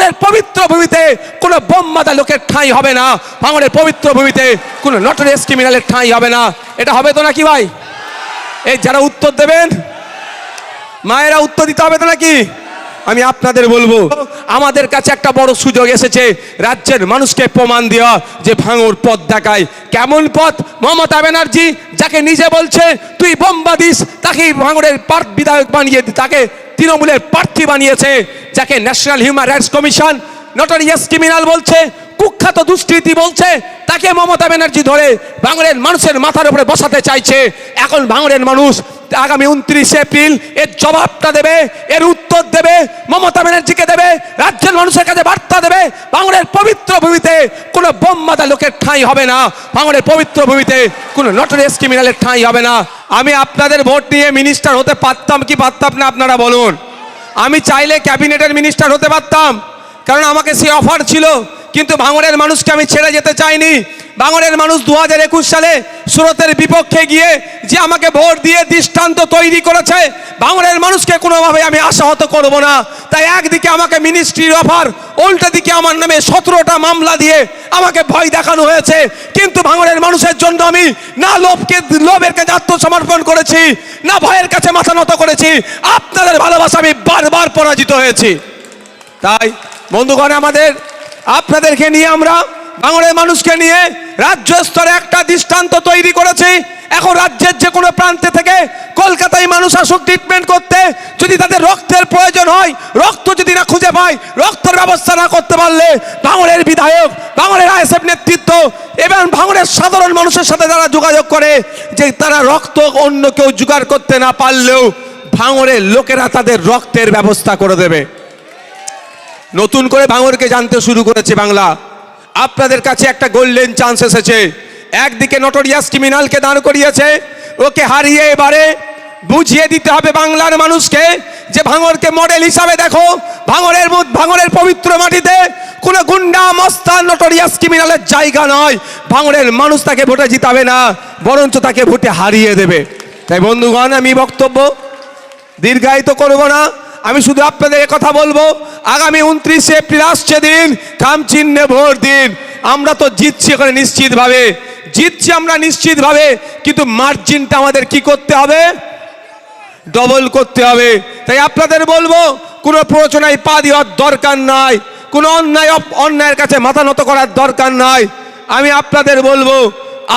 ভাঙড়ের পবিত্র ভূমিতে কোনো বোম বাঁধা লোকের ঠাঁই হবে না, ভাঙড়ের পবিত্র ভূমিতে কোনো নটোরিয়াস ক্রিমিনালের ঠাঁই হবে না। এটা হবে তো নাকি ভাই? এই যারা উত্তর দেবেন, মায়েরা উত্তর দিতে হবে তো নাকি? আমি আপনাদের বলবো, আমাদের কাছে একটা বড় সুযোগ এসেছে রাজ্যের মানুষকে প্রমাণ দেওয়া যে ভাঙড় পথ দেখায়। কেমন পথ? মমতা ব্যানার্জি যাকে নিজে বলছে তুই বোম্বা দিস, তাকে ভাঙড়ের বিধায়ক বানিয়ে, তাকে তৃণমূলের প্রার্থী বানিয়েছে, যাকে national human rights commission notorious criminal বলছে, কুখ্যাত দুষ্কৃতী বলছে, তাকে মমতা ব্যানার্জি ধরে ভাঙড়ের মানুষের মাথার উপরে বসাতে চাইছে। এখন ভাঙড়ের মানুষ আগামী 29 এপ্রিল এর জবাবটা দেবে, এর উত্তর দেবে, মমতা ব্যানার্জিকে দেবে, রাজ্যের মানুষের কাছে বার্তা দেবে। ভাঙড়ের পবিত্র ভূমিতে কোনো বোম বাঁধা লোকের ঠাঁই হবে না, ভাঙড়ের পবিত্র ভূমিতে কোনো নটোরিয়াস ক্রিমিনালের ঠাঁই হবে না। আমি আপনাদের ভোট নিয়ে মিনিস্টার হতে পারতাম কি পারতাম না আপনারা বলুন? আমি চাইলে ক্যাবিনেটের মিনিস্টার হতে পারতাম, কারণ আমাকে সেই অফার ছিল, কিন্তু ভাঙড়ের মানুষকে আমি ছেড়ে যেতে চাইনি। ভাঙড়ের মানুষ 2021 সালে সুরতের বিপক্ষে গিয়ে যে আমাকে ভোট দিয়ে দৃষ্টান্ত তৈরি করেছে, ভাঙড়ের মানুষকে কোনোভাবে আমি আশাহত করব না। তাই একদিকে আমাকে মিনিস্ট্রির অফার, উল্টো দিকে আমার নামে 17টা মামলা দিয়ে আমাকে ভয় দেখানো হয়েছে, কিন্তু ভাঙড়ের মানুষের জন্য আমি না লোভের কাছে আত্মসমর্পণ করেছি, না ভয়ের কাছে মাথা নত করেছি। আপনাদের ভালোবাসা আমি বারবার পরাজিত হয়েছি। তাই বন্ধুগণ, আপনাদেরকে নিয়ে, আমরা ভাঙড়ের মানুষকে নিয়ে রাজ্য স্তরে একটা দৃষ্টান্ত তৈরি করেছি। এখন রাজ্যের যে কোনো প্রান্তে থেকে কলকাতায় মানুষ আসুক ট্রিটমেন্ট করতে, যদি তাদের রক্তের প্রয়োজন হয়, রক্ত যদি না খুঁজে পায়, রক্তের ব্যবস্থা না করতে পারলে ভাঙড়ের বিধায়ক, ভাঙড়ের আইএসএফ নেতৃত্ব এবং ভাঙড়ের সাধারণ মানুষের সাথে যারা যোগাযোগ করে, যে তারা রক্ত অন্য কেউ জোগাড় করতে না পারলেও ভাঙড়ের লোকেরা তাদের রক্তের ব্যবস্থা করে দেবে। নতুন করে ভাঙড়কে জানতে শুরু করেছে বাংলা। আপনাদের কাছে একটা গোল্ডেন চান্স এসেছে। একদিকে নটোরিয়াস ক্রিমিনালকে দাঁড় করিয়েছে, ওকে হারিয়ে এবারে বুঝিয়ে দিতে হবে বাংলার মানুষকে যে ভাঙড়কে মডেল হিসাবে দেখো। ভাঙড়ের পবিত্র মাটিতে কোনো গুন্ডা মস্তান নটোরিয়াস ক্রিমিনালের জায়গা নয়। ভাঙড়ের মানুষ তাকে ভোটে জিতাবে না, বরঞ্চ তাকে ভোটে হারিয়ে দেবে। তাই বন্ধুগণ, আমি বক্তব্য দীর্ঘায়িত করব না, আমি শুধু আপনাদের কথা বলবো, আগামী 29 এপ্রিল আসছে দিন, খাম চিহ্নে ভোট দিন। আমরা তো জিতছি, এখানে নিশ্চিতভাবে জিতছি আমরা নিশ্চিতভাবে, কিন্তু মার্জিনটা আমাদের কি করতে হবে? ডবল করতে হবে। তাই আপনাদের বলবো, কোনো প্ররোচনায় পা দেওয়ার দরকার নাই, কোনো অন্যায়ের কাছে মাথা নত করার দরকার নাই। আমি আপনাদের বলবো,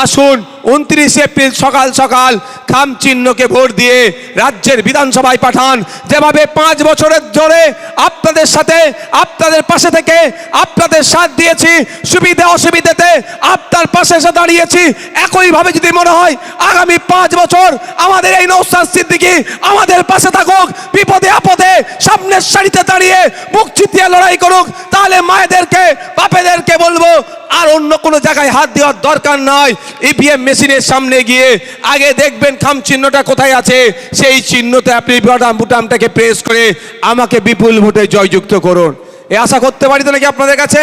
আসুন 29 এপ্রিল সকাল সকাল খাম চিহ্নকে ভোট দিয়ে রাজ্যের বিধানসভায় পাঠান। যেভাবে 5 বছরের ধরে আপনাদের সাথে, আপনাদের পাশে থেকে আপনাদের সাথ দিয়েছি, সুবিধা অসুবিধাতে আপনার পাশে এসে দাঁড়িয়েছি, একইভাবে যদি মনে হয় আগামী 5 বছর আমাদের এই নওশাদ সিদ্দিকী আমাদের পাশে থাকুক, বিপদে আপদে সামনের সারিতে দাঁড়িয়ে বুক চিতিয়ে লড়াই করুক, তাহলে মায়েদেরকে, বাপেদেরকে বলবো, আর অন্য কোনো জায়গায় হাত দেওয়ার দরকার নয়। ইভিএম মেশিনের সামনে গিয়ে আগে দেখবেন খাম চিহ্নটা কোথায় আছে, সেই চিহ্নতে আপনি বুটামটাকে প্রেস করে আমাকে বিপুল ভোটে জয়যুক্ত করুন। এ আশা করতে পারি তো নাকি আপনাদের কাছে?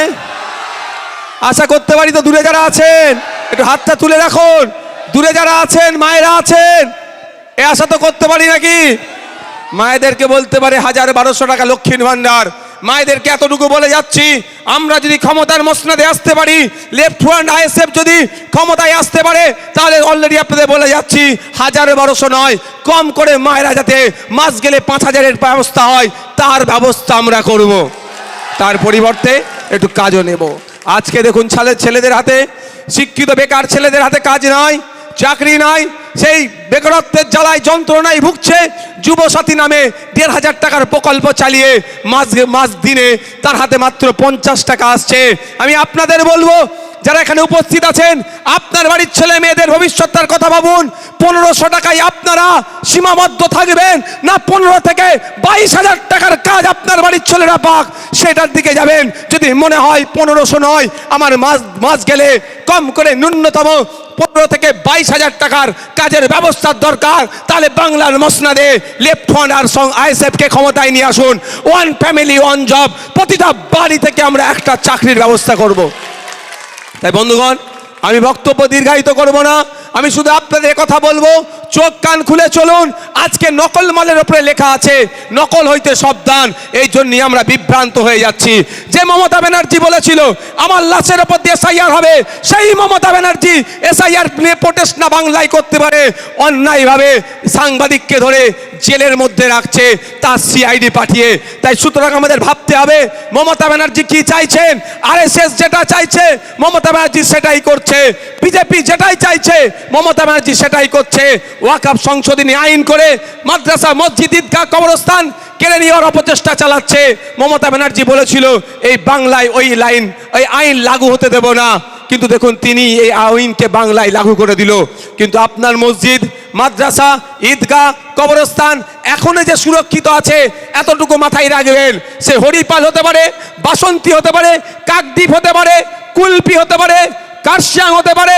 আশা করতে পারি তো? দূরে যারা আছেন একটু হাতটা তুলে রাখুন, দূরে যারা আছেন, মায়েরা আছেন, এ আশা তো করতে পারি নাকি? মায়েদেরকে বলতে পারে 1000-1200 টাকা লক্ষ্মীর ভান্ডার। মায়েদেরকে এতটুকু বলে যাচ্ছি, আমরা যদি ক্ষমতার মসনদে আসতে পারি, লেফট ফ্রন্ট আইএসএফ যদি ক্ষমতায় আসতে পারে, তাহলে অলরেডি আপনাদের বলে যাচ্ছি 1000-1200 নয়, কম করে মায়েরা যাতে মাস গেলে 5000-এর ব্যবস্থা হয়, তার ব্যবস্থা আমরা করব। তার পরিবর্তে একটু কাজও নেব। আজকে দেখুন ছেলেদের হাতে, শিক্ষিত বেকার ছেলেদের হাতে কাজ নাই, চাকরি নাই, সেই বেকারত্বের জ্বালায় যন্ত্রণায় ভুগছে। যুবসাথী নামে 1500 টাকার প্রকল্প চালিয়ে মাস দিনে তার হাতে মাত্র 50 টাকা আসছে। আমি আপনাদের বলবো, যারা এখানে উপস্থিত আছেন, আপনার বাড়ির ছেলে মেয়েদের ভবিষ্যৎটার কথা ভাবুন। 1500 টাকায় আপনারা সীমাবদ্ধ থাকবেন না? 15 থেকে 22,000 টাকার কাজ আপনার বাড়ির ছেলেরা পাক, সেটার দিকে যাবেন। যদি মনে হয় 1500 নয়, আমার মাস গেলে কম করে ন্যূনতম 15 থেকে 22,000 টাকার কাজের ব্যবস্থার দরকার, তাহলে বাংলার মসনদে লেফট ফ্রন্ট আর আইএসএফকে ক্ষমতায় নিয়ে আসুন। 1 ফ্যামিলি 1 জব, প্রতিটা বাড়ি থেকে আমরা একটা চাকরির ব্যবস্থা করব। তাই বন্ধুগণ, আমি বক্তব্য দীর্ঘায়িত করব না, আমি শুধু আপনাদের কথা বলবো, চোখ কান খুলে চলুন। আজকে নকল মালের উপরে লেখা আছে নকল হইতে সাবধান, এই জন্যই আমরা বিভ্রান্ত হয়ে যাচ্ছি। যে মমতা ব্যানার্জি বলেছিল আমার লাশের উপর দিয়ে এসআইআর হবে, সেই মমতা ব্যানার্জি এসআইআর নিয়ে প্রোটেস্ট না বাংলায় করতে পারে, অন্যায়ভাবে সাংবাদিককে ধরে জেলের মধ্যে রাখছে তার সিআইডি পাঠিয়ে। তাই সুতরাং আমাদের ভাবতে হবে মমতা ব্যানার্জি কি চাইছেন। আরএসএস যেটা চাইছে মমতা ব্যানার্জি সেটাই করছে, বিজেপি যেটাই চাইছে মমতা ব্যানার্জি সেটাই করছে। ওয়াকফ সংশোধনী আইন করে মাদ্রাসা, মসজিদ, ঈদগাহ, কবরস্থান কেড়ে নেওয়ার অপচেষ্টা চালাচ্ছে। মমতা ব্যানার্জি বলেছিল এই বাংলায় ওই আইন লাগু হতে দেব না, কিন্তু দেখুন তিনি এই আইনকে বাংলায় লাগু করে দিল। কিন্তু আপনার মসজিদ, মাদ্রাসা, ঈদগাহ, কবরস্থান এখনো যে সুরক্ষিত আছে এতটুকু মাথায় রাখবেন। সে হরিপাল হতে পারে, বাসন্তী হতে পারে, কাকদ্বীপ হতে পারে, কুলপি হতে পারে, কার্শিয়াং হতে পারে,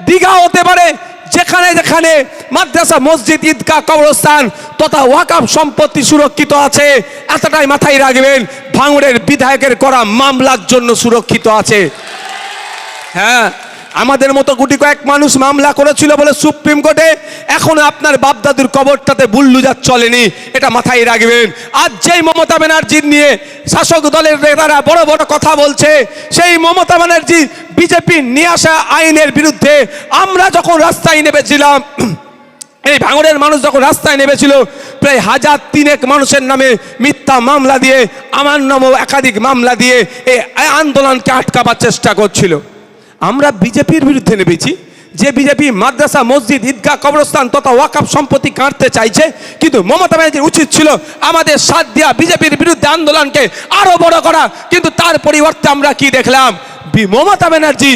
দীঘা হতে পারে, যেখানে যেখানে মাদ্রাসা, মসজিদ, ঈদগাহ, কবরস্থান তথা ওয়াকফ সম্পত্তি সুরক্ষিত আছে এতটাই মাথায় রাখবেন। ভাঙড়ের বিধায়কের করা মামলার জন্য সুরক্ষিত আছে। হ্যাঁ, আমাদের মতো গুটি কয়েক মানুষ মামলা করেছিল বলে সুপ্রিম কোর্টে এখনো আপনার বাপদাদুর কবরটাতে বুল্লুজার চলেনি, এটা মাথায় রাখবেন। আজ যেই মমতা ব্যানার্জির নিয়ে শাসক দলের নেতারা বড় বড় কথা বলছে, সেই মমতা ব্যানার্জি বিজেপি নিয়ে আসা আইনের বিরুদ্ধে আমরা যখন রাস্তায় নেমেছিলাম, এই ভাঙড়ের মানুষ যখন রাস্তায় নেমেছিল, প্রায় 1003 মানুষের নামে মিথ্যা মামলা দিয়ে, আমার নামেও একাধিক মামলা দিয়ে এই আন্দোলনকে আটকাবার চেষ্টা করছিল। আমরা বিজেপির বিরুদ্ধে নেমেছি, যে বিজেপি মাদ্রাসা, মসজিদ, ঈদগাহ, কবরস্থান তথা ওয়াকফ সম্পত্তি কাটতে চাইছে। কিন্তু মমতা ব্যানার্জির উচিত ছিল আমাদের সাথ দেওয়া, বিজেপির বিরুদ্ধে আন্দোলনকে আরো বড় করা। কিন্তু তার পরিবর্তে আমরা কি দেখলাম, মমতা ব্যানার্জি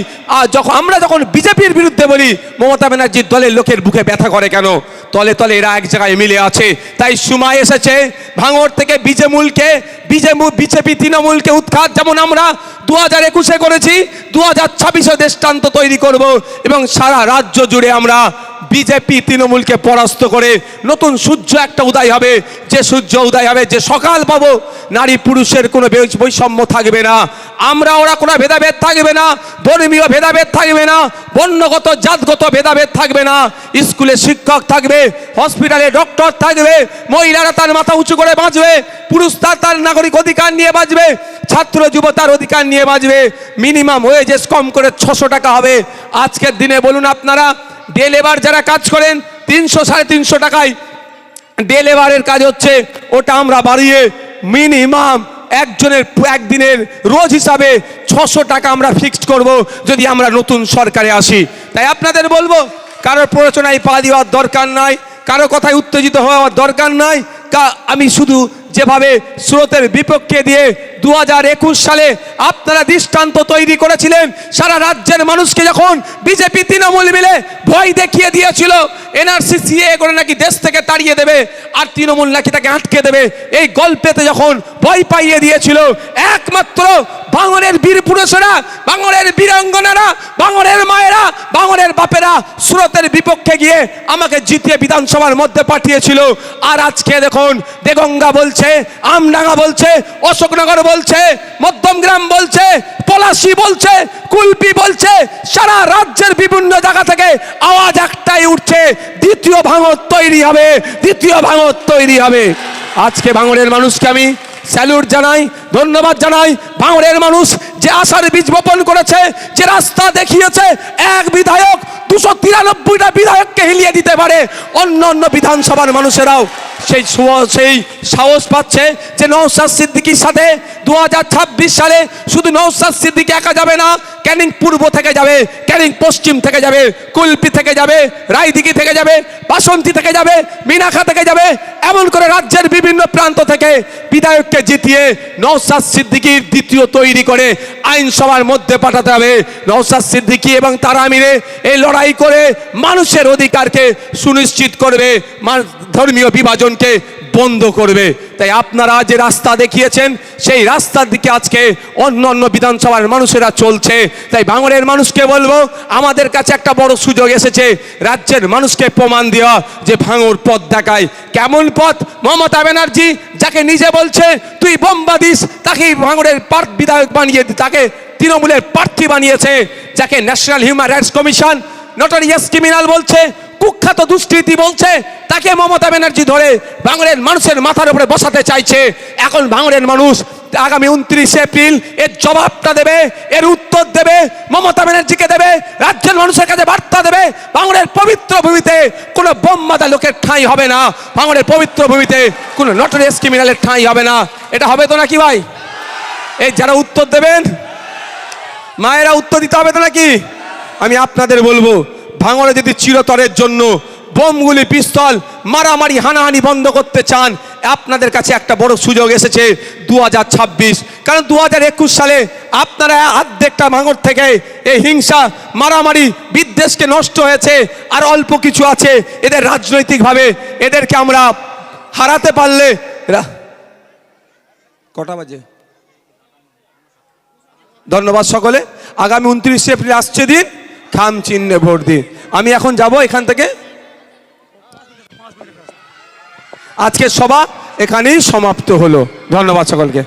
আমরা যখন বিজেপির বিরুদ্ধে বলি, মমতা ব্যানার্জির দলের লোকের বুকে ব্যথা করে কেন? তলে তলে এরা এক জায়গায় মিলে আছে। তাই সময় এসেছে ভাঙড় থেকে বিজেপি তৃণমূলকে উৎখাত যেমন আমরা 2021-এ করেছি, 2026-এ দৃষ্টান্ত তৈরি করব এবং সারা রাজ্য জুড়ে আমরা বিজেপি তৃণমূলকে পরাস্ত করে নতুন সূর্য একটা উদয় হবে। যে সূর্য উদয় হবে, যে সকাল পাবো, নারী পুরুষের কোনো বৈষম্য থাকবে না, আমরা ওরা কোনো ভেদাভেদ থাকবে না, ধর্মীয় ভেদাভেদ থাকবে না, বর্ণগত জাতগত ভেদাভেদ থাকবে না। স্কুলে শিক্ষক থাকবে, হসপিটালে ডক্টর থাকবে, মহিলারা তার মাথা উঁচু করে বাঁচবে, পুরুষ তার নাগরিক অধিকার নিয়ে বাঁচবে, ছাত্র যুব তার অধিকার নিয়ে বাঁচবে। মিনিমাম ওয়েজেস কম করে 600 টাকা হবে। আজকের দিনে বলুন আপনারা, ডে লেবার যারা কাজ করেন 300-350 টাকায় ডে লেবারের কাজ হচ্ছে, ওটা আমরা বাড়িয়ে মিনিমাম একজনের একদিনের রোজ হিসাবে 600 টাকা আমরা ফিক্সড করব যদি আমরা নতুন সরকারে আসি। তাই আপনাদের বলবো, কারোর প্ররোচনায় পা দেওয়ার দরকার নাই, কারো কথায় উত্তেজিত হওয়ার দরকার নাই। আমি শুধু যেভাবে স্রোতের বিপক্ষে দিয়ে 2021 সালে আপনারা দৃষ্টান্ত তৈরি করেছিলেন, সারা রাজ্যের মানুষকে যখন বিজেপি তৃণমূল মিলে ভয় দেখিয়ে দিয়েছিল এনআরসি সিএ করে নাকি দেশ থেকে তাড়িয়ে দেবে আর তৃণমূল নাকি তাকে আটকে দেবে, এই গল্পেতে যখন ভয় পাইয়ে দিয়েছিল, একমাত্র ভাঙড়ের বীর পুরুষেরা, ভাঙড়ের বীরাঙ্গনারা, ভাঙড়ের মায়েরা, ভাঙড়ের বাপেরা স্রোতের বিপক্ষে গিয়ে আমাকে জিতিয়ে বিধানসভার মধ্যে পাঠিয়েছিল। আর আজকে দেখুন, দেগঙ্গা বলছে, আমডাঙ্গা বলছে, অশোকনগর বলছে, মধ্যমগ্রাম বলছে, পলাশী বলছে, কুলপি বলছে, সারা রাজ্যের বিভিন্ন জায়গা থেকে আওয়াজ একটাই উঠছে, দ্বিতীয় ভাঙড় তৈরি হবে, দ্বিতীয় ভাঙড় তৈরি হবে। আজকে ভাঙড়ের মানুষকে আমি স্যালুট জানাই, ধন্যবাদ জানাই। ভাঙড়ের মানুষ যে আশার বীজ বপন করেছে, যে রাস্তা দেখিয়েছে, এক বিধায়ক 293টা বিধায়ককে হিলিয়ে দিতে পারে, অন্য অন্য বিধানসভার মানুষেরাও সেই সাহস পাচ্ছে যে নওশাদ সিদ্দিকীর সাথে 2026 সালে শুধু নওশাদ সিদ্দিকী একা যাবে না, ক্যানিং পূর্ব থেকে যাবে, ক্যানিং পশ্চিম থেকে যাবে, কুলপি থেকে যাবে, রায়দিঘি থেকে যাবে, বাসন্তী থেকে যাবে, মিনাখা থেকে যাবে, এমন করে রাজ্যের বিভিন্ন প্রান্ত থেকে বিধায়ককে জিতিয়ে নওশাদ সিদ্দিকীর দ্বিতীয় তৈরি করে আইনসভার মধ্যে পাঠাতে হবে। নওশাদ সিদ্দিকী এবং তারা মিলে এই লড়াই করে মানুষের অধিকারকে সুনিশ্চিত করবে, ধর্মীয় বিভাজনকে বন্ধ করবে। তাই আপনারা যে রাস্তা দেখিয়েছেন, সেই রাস্তার দিকে আজকে অন্য অন্য বিধানসভার মানুষেরা চলছে। তাই ভাঙড়ের মানুষকে বলবো, আমাদের কাছে একটা বড় সুযোগ এসেছে রাজ্যের মানুষকে প্রমাণ দেওয়া যে ভাঙড় পথ দেখায়। কেমন পথ? মমতা ব্যানার্জি যাকে নিজে বলছে তুই বোম্বা দিস, তাকে ভাঙড়ের বিধায়ক বানিয়ে, তাকে তৃণমূলের প্রার্থী বানিয়েছে, যাকে national human rights commission notorious criminal বলছে, কুখ্যাত দুষ্কৃতী বলছে তাকে মমতা ব্যানার্জি ধরে ভাঙড়ের মানুষের মাথার উপরে বসাতে চাইছে। এখন ভাঙড়ের মানুষ আগামী 29 এপ্রিল এর জবাবটা দেবে, এর উত্তর দেবে, মমতা ব্যানার্জিকে দেবে, রাজ্যের মানুষের কাছে বার্তা দেবে। ভাঙড়ের পবিত্র ভূমিতে কোনো বোম বাঁধা লোকের ঠাঁই হবে না, ভাঙড়ের পবিত্র ভূমিতে কোনো নটোরিয়াস ক্রিমিনালের ঠাঁই হবে না। এটা হবে তো নাকি ভাই? এই যারা উত্তর দেবেন, মায়েরা উত্তর দিতে হবে তো নাকি? আমি আপনাদের বলবো, ভাঙড়ে যদি চিরতরের জন্য বোমগুলি, পিস্তল, মারামারি, হানাহানি বন্ধ করতে চান, আপনাদের কাছে একটা বড় সুযোগ এসেছে 2026। কারণ 2021 সালে আপনারা অর্ধেকটা ভাঙড় থেকে এই হিংসা, মারামারি, বিদ্বেষকে নষ্ট হয়েছে। আর অল্প কিছু আছে এদের রাজনৈতিকভাবে, এদেরকে আমরা হারাতে পারলে কটা বাজে? ধন্যবাদ সকলে। আগামী 29 এপ্রিল আসছে দিন, খাম চিহ্নে ভোট দিন। আমি এখন যাব এখান থেকে। আজকের সভা এখানেই সমাপ্ত হলো। ধন্যবাদ সকলকে।